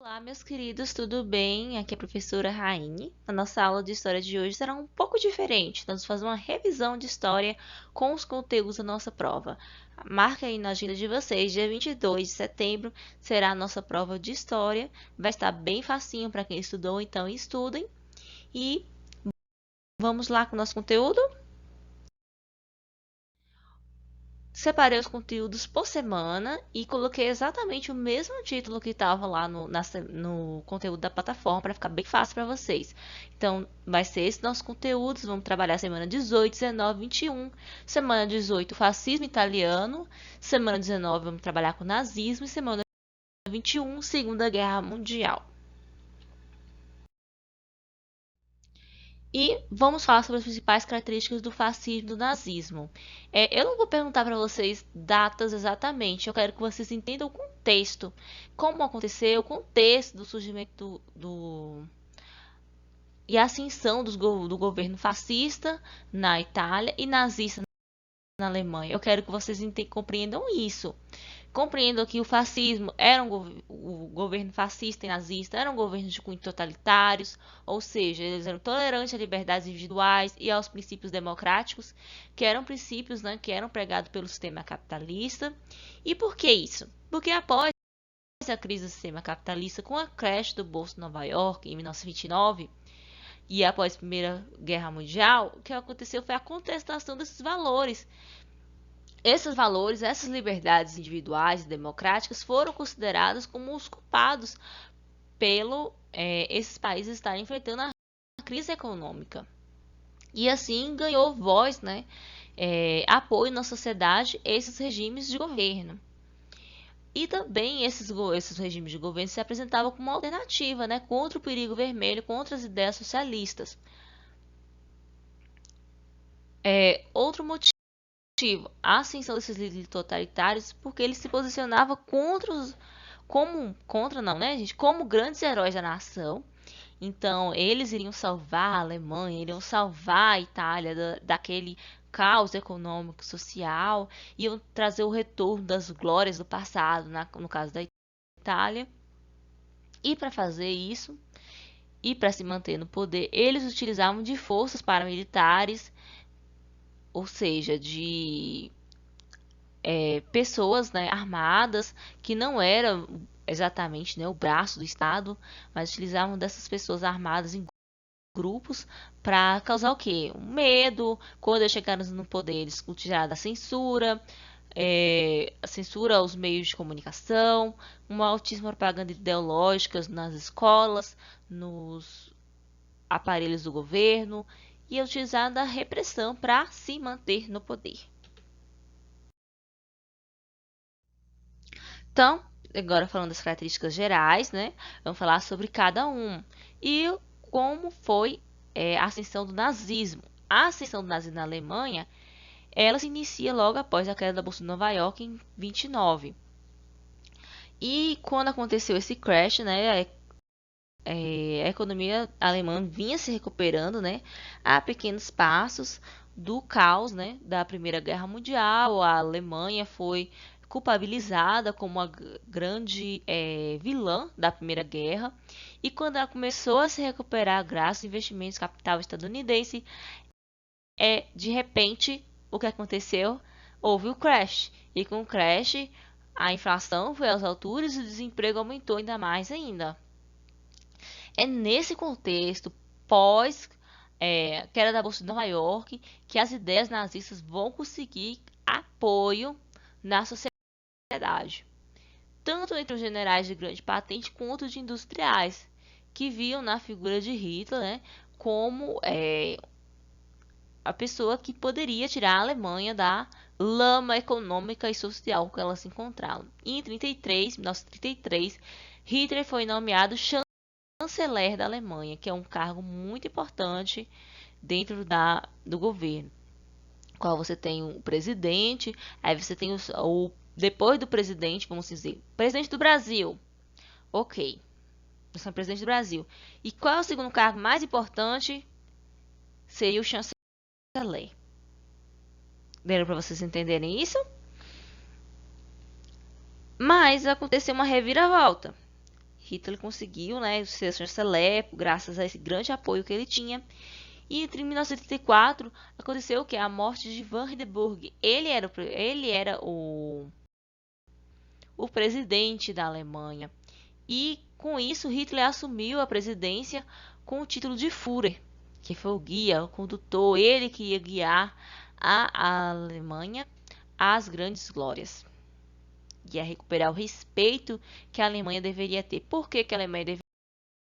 Olá, meus queridos, tudo bem? Aqui é a professora Raine. A nossa aula de história de hoje será um pouco diferente. Nós vamos fazer uma revisão de história com os conteúdos da nossa prova. Marca aí na agenda de vocês, dia 22 de setembro será a nossa prova de história. Vai estar bem facinho para quem estudou, então estudem. E vamos lá com o nosso conteúdo? Separei os conteúdos por semana e coloquei exatamente o mesmo título que estava lá no conteúdo da plataforma para ficar bem fácil para vocês. Então, vai ser esse nosso conteúdo. Vamos trabalhar semana 18, 19, 21. Semana 18, fascismo italiano. Semana 19, vamos trabalhar com nazismo. E semana 21, Segunda Guerra Mundial. E vamos falar sobre as principais características do fascismo e do nazismo. Eu não vou perguntar para vocês datas exatamente, eu quero que vocês entendam o contexto, como aconteceu, o contexto do surgimento e a ascensão do governo fascista na Itália e nazista na Alemanha. Eu quero que vocês compreendam isso. Compreendo que o fascismo era o governo fascista e nazista eram governos de cunho totalitários, ou seja, eles eram tolerantes a liberdades individuais e aos princípios democráticos, que eram princípios, né, que eram pregados pelo sistema capitalista. E por que isso? Porque após a crise do sistema capitalista, com a crash do Bolsa de Nova York em 1929, e após a Primeira Guerra Mundial, o que aconteceu foi a contestação desses valores. Esses valores, essas liberdades individuais e democráticas foram consideradas como os culpados pelo esses países estarem enfrentando a crise econômica. E assim ganhou voz, né, apoio na sociedade esses regimes de governo. E também esses regimes de governo se apresentavam como uma alternativa, né, contra o perigo vermelho, contra as ideias socialistas. Outro motivo, a ascensão desses líderes totalitários, porque eles se posicionavam contra não, né, gente, como grandes heróis da nação. Então, eles iriam salvar a Alemanha, iriam salvar a Itália daquele caos econômico e social, iam trazer o retorno das glórias do passado, no caso da Itália. E para fazer isso, e para se manter no poder, eles utilizavam de forças paramilitares, ou seja, de pessoas, né, armadas que não eram exatamente, né, o braço do Estado, mas utilizavam dessas pessoas armadas em grupos para causar o quê? Um medo. Quando eles chegaram no poder, eles utilizaram a censura, a censura aos meios de comunicação, uma altíssima propaganda ideológica nas escolas, nos aparelhos do governo, e utilizaram a repressão para se manter no poder. Então, agora falando das características gerais, né? Vamos falar sobre cada um. E como foi a ascensão do nazismo. A ascensão do nazismo na Alemanha, ela se inicia logo após a queda da Bolsa de Nova York em 29. E quando aconteceu esse crash, né, a economia alemã vinha se recuperando, né, a pequenos passos do caos, né, da Primeira Guerra Mundial. A Alemanha foi culpabilizada como a grande vilã da Primeira Guerra, e quando ela começou a se recuperar graças aos investimentos capital estadunidense, de repente, o que aconteceu? Houve o crash, e com o crash a inflação foi às alturas e o desemprego aumentou ainda mais ainda. É nesse contexto, pós queda da Bolsa de Nova York, que as ideias nazistas vão conseguir apoio na sociedade, tanto entre os generais de grande patente quanto de industriais, que viam na figura de Hitler, né, como a pessoa que poderia tirar a Alemanha da lama econômica e social que ela se encontrava. Em 1933, Hitler foi nomeado chanceler da Alemanha, que é um cargo muito importante dentro do governo, qual você tem o presidente, aí você tem depois do presidente, vamos dizer, presidente do Brasil, ok, você é o presidente do Brasil. E qual é o segundo cargo mais importante? Seria o chanceler. Deram para vocês entenderem isso? Mas aconteceu uma reviravolta. Hitler conseguiu, né, ser chanceler graças a esse grande apoio que ele tinha. E entre 1934 aconteceu o que? A morte de Van Hindenburg. Ele era o presidente da Alemanha. E com isso Hitler assumiu a presidência com o título de Führer, que foi o guia, o condutor, ele que ia guiar a Alemanha às grandes glórias. Ia recuperar o respeito que a Alemanha deveria ter. Por que a Alemanha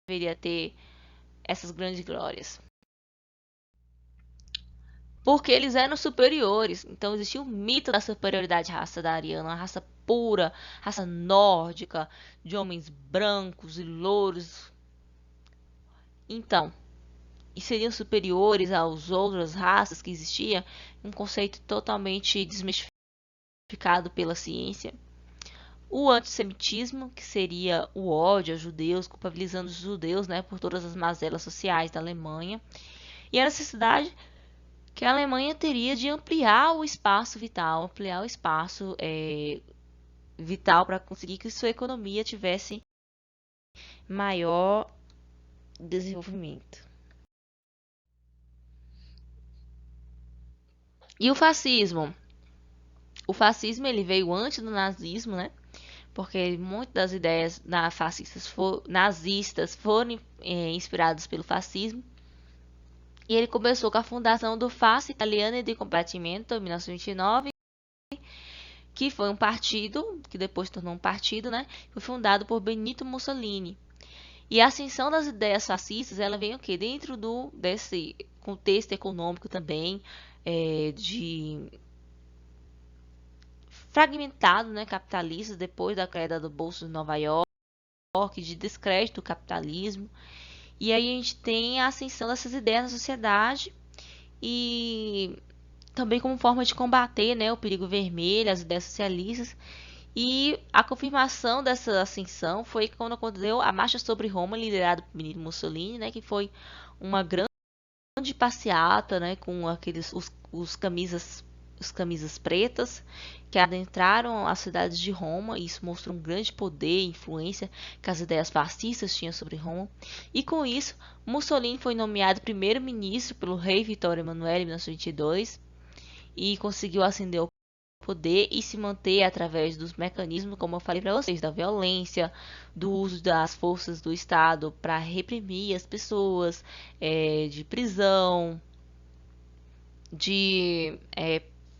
deveria ter essas grandes glórias? Porque eles eram superiores. Então existia o mito da superioridade raça da ariana, uma raça pura, raça nórdica, de homens brancos e louros. Então, e seriam superiores às outras raças que existiam, um conceito totalmente desmistificado pela ciência. O antissemitismo, que seria o ódio aos judeus, culpabilizando os judeus, né, por todas as mazelas sociais da Alemanha. E a necessidade que a Alemanha teria de ampliar o espaço vital, ampliar o espaço vital para conseguir que sua economia tivesse maior desenvolvimento. E o fascismo? O fascismo ele veio antes do nazismo, né? Porque muitas das ideias nazistas foram inspiradas pelo fascismo. E ele começou com a fundação do Fascio Italiano di Combattimento, em 1929, que foi um partido, que depois tornou um partido, né? Foi fundado por Benito Mussolini. E a ascensão das ideias fascistas, ela vem o quê? Dentro desse contexto econômico também, de fragmentado, né, capitalista, depois da queda do Bolsa de Nova York, de descrédito do capitalismo. E aí a gente tem a ascensão dessas ideias na sociedade e também como forma de combater, né, o perigo vermelho, as ideias socialistas. E a confirmação dessa ascensão foi quando aconteceu a Marcha sobre Roma, liderada por Benito Mussolini, né, que foi uma grande passeata, né, com os camisas pretas que adentraram as cidades de Roma, e isso mostrou um grande poder e influência que as ideias fascistas tinham sobre Roma. E com isso, Mussolini foi nomeado primeiro-ministro pelo rei Vittorio Emanuele em 1922 e conseguiu ascender ao poder e se manter através dos mecanismos, como eu falei para vocês, da violência, do uso das forças do Estado para reprimir as pessoas, de prisão, de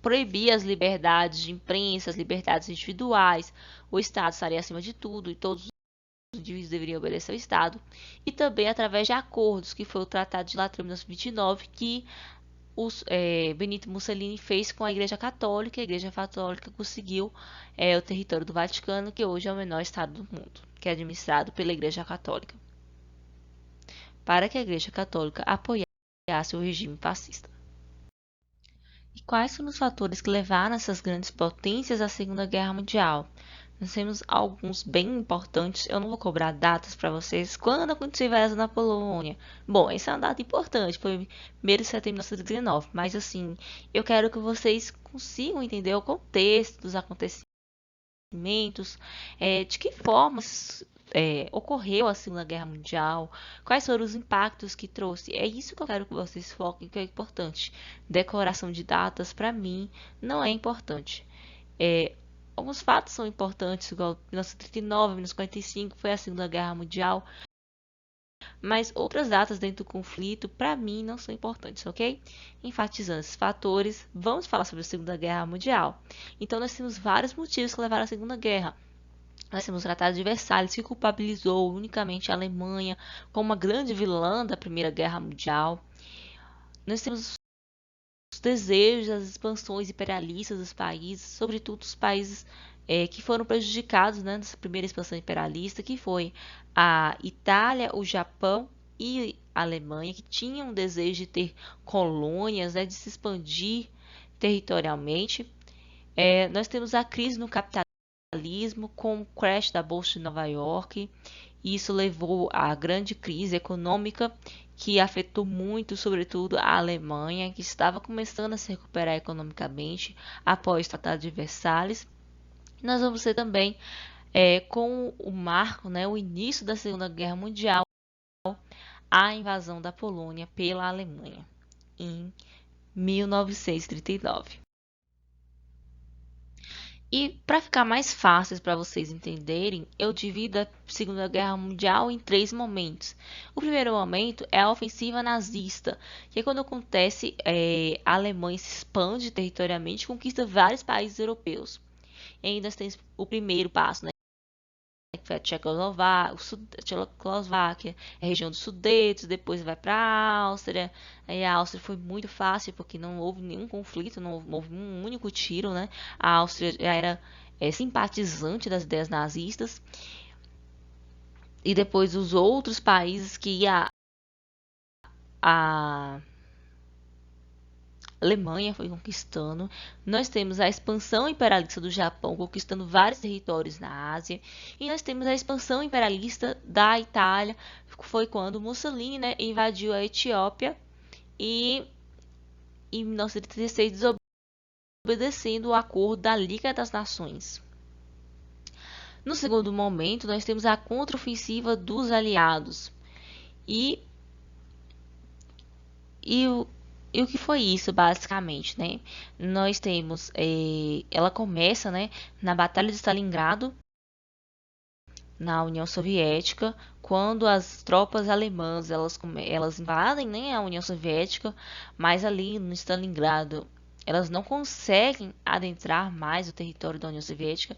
proibir as liberdades de imprensa, as liberdades individuais. O Estado estaria acima de tudo e todos os indivíduos deveriam obedecer ao Estado. E também através de acordos, que foi o Tratado de Latrão de 1929, que Benito Mussolini fez com a Igreja Católica. A Igreja Católica conseguiu o território do Vaticano, que hoje é o menor estado do mundo, que é administrado pela Igreja Católica, para que a Igreja Católica apoiasse o regime fascista. E quais foram os fatores que levaram essas grandes potências à Segunda Guerra Mundial? Nós temos alguns bem importantes. Eu não vou cobrar datas para vocês. Quando aconteceu a invasão na Polônia? Bom, essa é uma data importante. Foi 1º de setembro de 1919. Mas, assim, eu quero que vocês consigam entender o contexto dos acontecimentos. De que forma ocorreu a Segunda Guerra Mundial, quais foram os impactos que trouxe. É isso que eu quero que vocês foquem, que é importante. Decoração de datas, para mim, não é importante. Alguns fatos são importantes, igual 1939, 1945, foi a Segunda Guerra Mundial, mas outras datas dentro do conflito, para mim, não são importantes, ok? Enfatizando esses fatores, vamos falar sobre a Segunda Guerra Mundial. Então, nós temos vários motivos que levaram à Segunda Guerra. Nós temos o Tratado de Versalhes, que culpabilizou unicamente a Alemanha como uma grande vilã da Primeira Guerra Mundial. Nós temos os desejos, as expansões imperialistas dos países, sobretudo os países que foram prejudicados, né, nessa primeira expansão imperialista, que foi a Itália, o Japão e a Alemanha, que tinham um desejo de ter colônias, né, de se expandir territorialmente. Nós temos a crise no capitalismo com o crash da Bolsa de Nova York. Isso levou à grande crise econômica que afetou muito, sobretudo, a Alemanha, que estava começando a se recuperar economicamente após o Tratado de Versalhes. Nós vamos ter também com o marco, né, o início da Segunda Guerra Mundial, a invasão da Polônia pela Alemanha em 1939. E para ficar mais fácil para vocês entenderem, eu divido a Segunda Guerra Mundial em 3 momentos. O primeiro momento é a ofensiva nazista, que é quando acontece, a Alemanha se expande territorialmente e conquista vários países europeus. E ainda tem o primeiro passo, né, que foi a Tchecoslováquia, a região dos Sudetos, depois vai para a Áustria. Aí a Áustria foi muito fácil, porque não houve nenhum conflito, não houve um único tiro, né? A Áustria já era simpatizante das ideias nazistas. E depois os outros países que a Alemanha foi conquistando. Nós temos a expansão imperialista do Japão, conquistando vários territórios na Ásia. E nós temos a expansão imperialista da Itália, foi quando Mussolini, né, invadiu a Etiópia e em 1936 desobedecendo o acordo da Liga das Nações. No segundo momento, nós temos a contraofensiva dos aliados. E o que foi isso, basicamente, né? Nós temos, ela começa, né, na Batalha de Stalingrado, na União Soviética, quando as tropas alemãs elas invadem, né, a União Soviética, mas ali no Stalingrado elas não conseguem adentrar mais o território da União Soviética.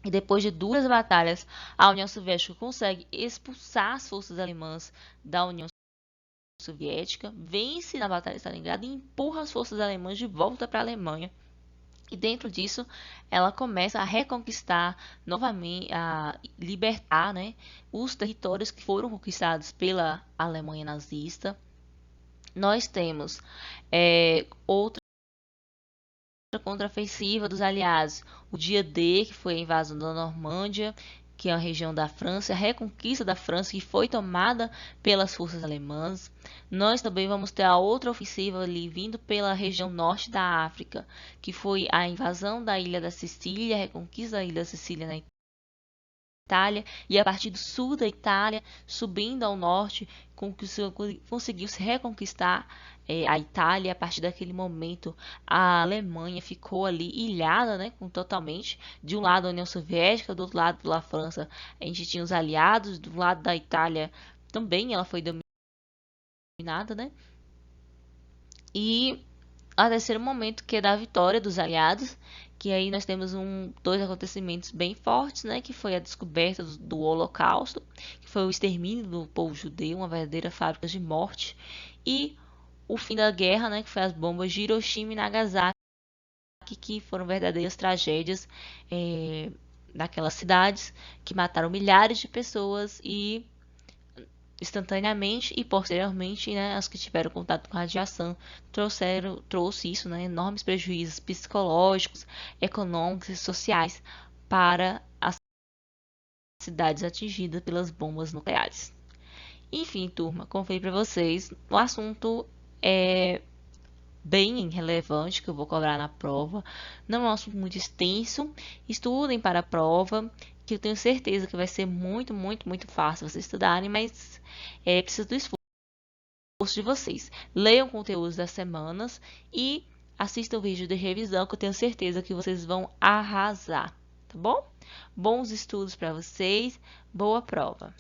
E depois de duras batalhas, a União Soviética consegue expulsar as forças alemãs da União Soviética, vence na Batalha de Stalingrado e empurra as forças alemãs de volta para a Alemanha. E dentro disso, ela começa a reconquistar novamente, a libertar, né, os territórios que foram conquistados pela Alemanha nazista. Nós temos outra contraofensiva dos aliados, o dia D, que foi a invasão da Normândia, que é a região da França, a reconquista da França, que foi tomada pelas forças alemãs. Nós também vamos ter a outra ofensiva ali vindo pela região norte da África, que foi a invasão da ilha da Sicília, a reconquista da ilha da Sicília na Itália, e a partir do sul da Itália, subindo ao norte, conseguiu se reconquistar a Itália. A partir daquele momento, a Alemanha ficou ali ilhada, né, totalmente. De um lado a União Soviética, do outro lado pela França, a gente tinha os aliados. Do lado da Itália também ela foi dominada, né? E o terceiro momento, que é da vitória dos aliados, que aí nós temos dois acontecimentos bem fortes, né, que foi a descoberta do Holocausto, que foi o extermínio do povo judeu, uma verdadeira fábrica de morte, e o fim da guerra, né, que foi as bombas de Hiroshima e Nagasaki, que foram verdadeiras tragédias daquelas cidades, que mataram milhares de pessoas e instantaneamente, e posteriormente, né, as que tiveram contato com radiação trouxe isso, né, enormes prejuízos psicológicos, econômicos e sociais para as cidades atingidas pelas bombas nucleares. Enfim, turma, como falei para vocês, o assunto é bem relevante, que eu vou cobrar na prova. Não é um assunto muito extenso. Estudem para a prova, que eu tenho certeza que vai ser muito, muito, muito fácil vocês estudarem, mas precisa do esforço de vocês. Leiam conteúdos das semanas e assistam o vídeo de revisão, que eu tenho certeza que vocês vão arrasar, tá bom? Bons estudos para vocês, boa prova!